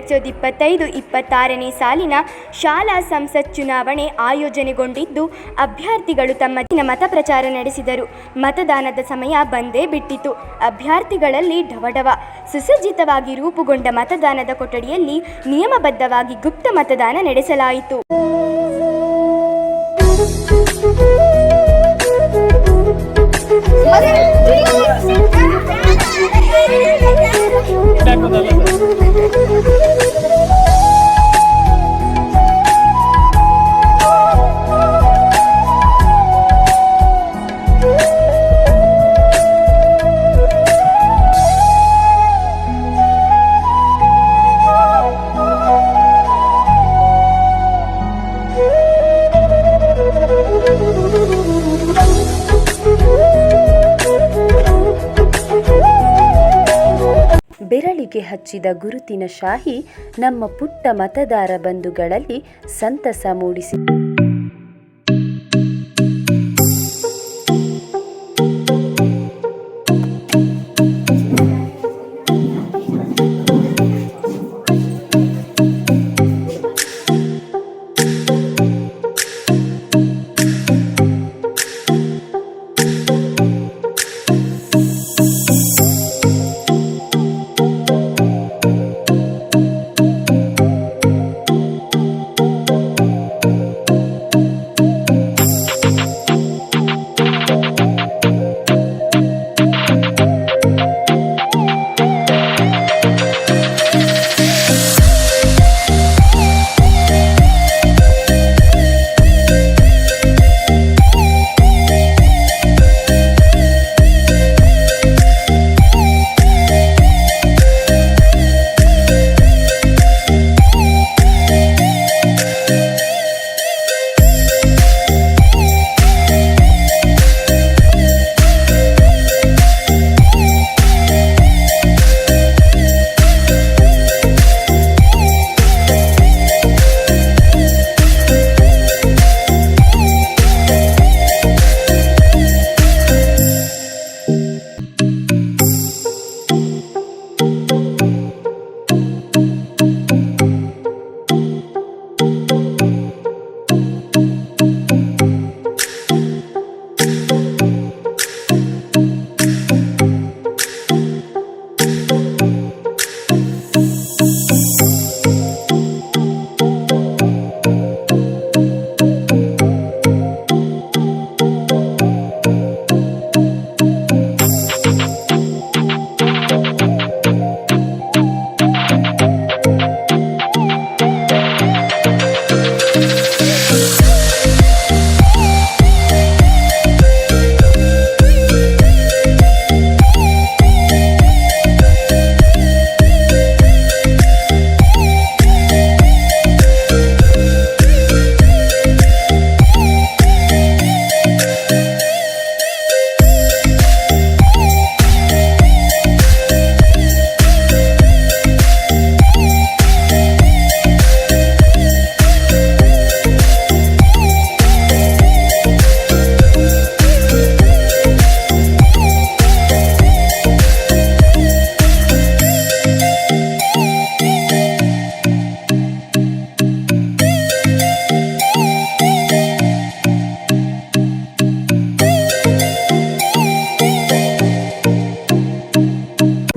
2025-26ನೇ ಸಾಲಿನ ಶಾಲಾ ಸಂಸತ್ ಚುನಾವಣೆ ಆಯೋಜನೆಗೊಂಡಿದ್ದು, ಅಭ್ಯರ್ಥಿಗಳು ತಮ್ಮ ಮತ ಪ್ರಚಾರ ನಡೆಸಿದರು. ಮತದಾನದ ಸಮಯ ಬಂದೇ ಬಿಟ್ಟಿತು. ಅಭ್ಯರ್ಥಿಗಳಲ್ಲಿ ಢವಢವ. ಸುಸಜ್ಜಿತವಾಗಿ ರೂಪುಗೊಂಡ ಮತದಾನದ ಕೊಠಡಿಯಲ್ಲಿ ನಿಯಮಬದ್ಧವಾಗಿ ಗುಪ್ತ ಮತದಾನ ನಡೆಸಲಾಯಿತು. ಬೆರಳಿಗೆ ಹಚ್ಚಿದ ಗುರುತಿನ ಶಾಹಿ ನಮ್ಮ ಪುಟ್ಟ ಮತದಾರ ಬಂಧುಗಳಲ್ಲಿ ಸಂತಸ ಮೂಡಿಸಿ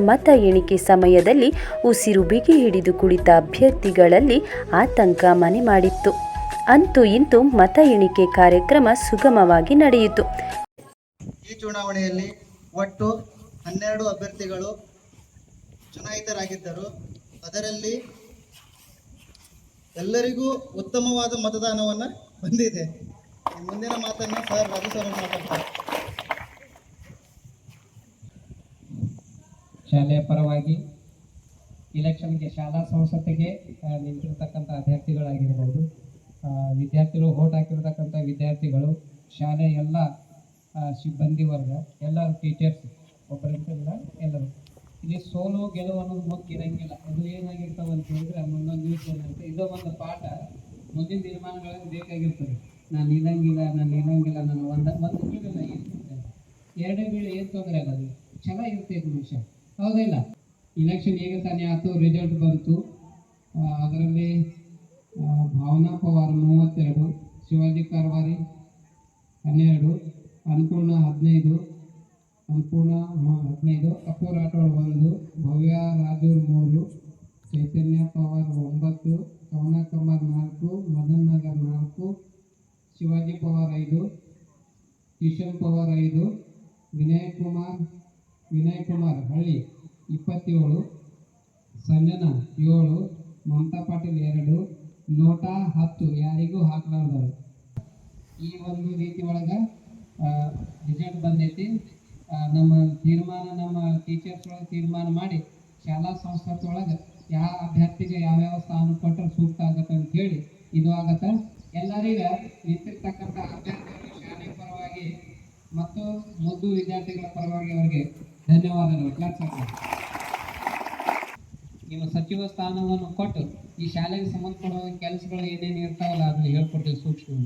ಮತ ಎಣಿಕೆ ಸಮಯದಲ್ಲಿ ಉಸಿರು ಬಿಗಿ ಹಿಡಿದು ಕುಳಿತ ಅಭ್ಯರ್ಥಿಗಳಲ್ಲಿ ಆತಂಕ ಮನೆ ಮಾಡಿತ್ತು. ಅಂತೂ ಇಂತೂ ಮತ ಎಣಿಕೆ ಕಾರ್ಯಕ್ರಮ ಸುಗಮವಾಗಿ ನಡೆಯಿತು. ಈ ಚುನಾವಣೆಯಲ್ಲಿ ಒಟ್ಟು 12 ಅಭ್ಯರ್ಥಿಗಳು ಚುನಾಯಿತರಾಗಿದ್ದರು. ಅದರಲ್ಲಿ ಎಲ್ಲರಿಗೂ ಉತ್ತಮವಾದ ಮತದಾನವನ್ನು ಬಂದಿದೆ. ಮುಂದಿನ ಮಾತನ್ನು ಸರ್ ರಘು ಸರ್ ಮಾತಾಡ್ತಾರೆ. ಶಾಲೆಯ ಪರವಾಗಿ ಇಲೆಕ್ಷನ್ಗೆ ಶಾಲಾ ಸಂಸತ್ತಿಗೆ ನಿಂತಿರ್ತಕ್ಕಂಥ ಅಭ್ಯರ್ಥಿಗಳಾಗಿರ್ಬೋದು, ವಿದ್ಯಾರ್ಥಿಗಳು ವೋಟ್ ಹಾಕಿರ್ತಕ್ಕಂಥ ವಿದ್ಯಾರ್ಥಿಗಳು, ಶಾಲೆಯ ಎಲ್ಲ ಸಿಬ್ಬಂದಿ ವರ್ಗ, ಎಲ್ಲರೂ ಟೀಚರ್ಸ್ ಒಬ್ಬರಿಂತಿಲ್ಲ ಎಲ್ಲರೂ. ಇಲ್ಲಿ ಸೋಲು ಗೆಲುವು ಅನ್ನೋದು ಮುಖ್ಯ ಇರಂಗಿಲ್ಲ. ಅದು ಏನಾಗಿರ್ತಾವೆ ಅಂತ ಹೇಳಿದ್ರೆ ಮುಂದೊಂದು ದಿವಸ ಏನಿರುತ್ತೆ, ಇದೋ ಒಂದು ಪಾಠ ಮುಂದಿನ ತೀರ್ಮಾನಗಳಲ್ಲಿ ಬೇಕಾಗಿರ್ತದೆ. ನಾನು ನಿಲ್ಲಂಗಿಲ್ಲ, ನಾನು ಒಂದು ಬೀಳಿಲ್ಲ ಇರ್ತದೆ, ಎರಡೇ ಬೀಳಿ ಏನು ತೊಂದರೆ ಆಗೋದು, ಚೆನ್ನಾಗಿರ್ತೈತೆ ವಿಷಯ, ಹೌದಿಲ್ಲ? ಇಲೆಕ್ಷನ್ ಹೇಗೆ ತಾನೇ ಆಯ್ತು, ರಿಸಲ್ಟ್ ಬಂತು, ಅದರಲ್ಲಿ ಭಾವನಾ ಪವಾರ್ 32, ಶಿವಾಜಿ ಕಾರ್ವಾರಿ 12, ಅನ್ನಪೂರ್ಣ 15, ಕಪೂರ್ ರಾಠೋಡ್ 1, ಭವ್ಯ ರಾಜೂರ್ 3, ಚೈತನ್ಯ ಪವಾರ್ 9, ಕವನ ಕಮಾರ್ 4, ಮದನ್ ನಗರ್ 4, ಶಿವಾಜಿ ಪವಾರ್ 5, ಕಿಶನ್ ಪವಾರ್ 5, ವಿನಯ್ ಕುಮಾರ್ ಹಳ್ಳಿ 27, ಸಂಜನಾ 7, ಮಮತಾ ಪಾಟೀಲ್ 2, ನೋಟಾ 10 ಯಾರಿಗೂ ಹಾಕಲಾರ್ದವರು. ಈ ಒಂದು ರೀತಿ ಒಳಗೆ ರಿಸಲ್ಟ್ ಬಂದೈತಿ. ನಮ್ಮ ಟೀಚರ್ಸ್ ಒಳಗೆ ತೀರ್ಮಾನ ಮಾಡಿ ಶಾಲಾ ಸಂಸ್ಥೆ ಒಳಗೆ ಯಾವ ಅಭ್ಯರ್ಥಿಗೆ ಯಾವ್ಯಾವ ಸ್ಥಾನ ಕೊಟ್ಟರೆ ಸೂಕ್ತ ಆಗತ್ತೆ ಅಂತ ಹೇಳಿ ಇದು ಆಗತ್ತೆ. ಎಲ್ಲರಿಗ ನಿಂತಿರ್ತಕ್ಕಂಥ ಅಭ್ಯರ್ಥಿಗಳು ಶಾಲೆ ಪರವಾಗಿ ಮತ್ತು ಮುದ್ದು ವಿದ್ಯಾರ್ಥಿಗಳ ಪರವಾಗಿ ಅವರಿಗೆ ಧನ್ಯವಾದಗಳು. ನಿಮ್ಮ ಸಚಿವ ಸ್ಥಾನವನ್ನು ಕೊಟ್ಟು ಈ ಶಾಲೆಗೆ ಸಂಬಂಧಪಡುವ ಕೆಲಸಗಳು ಏನೇನು ಇರ್ತಾವಲ್ಲ ಅದನ್ನು ಹೇಳ್ಕೊಡ್ತೀವಿ ಸೂಕ್ಷ್ಮ.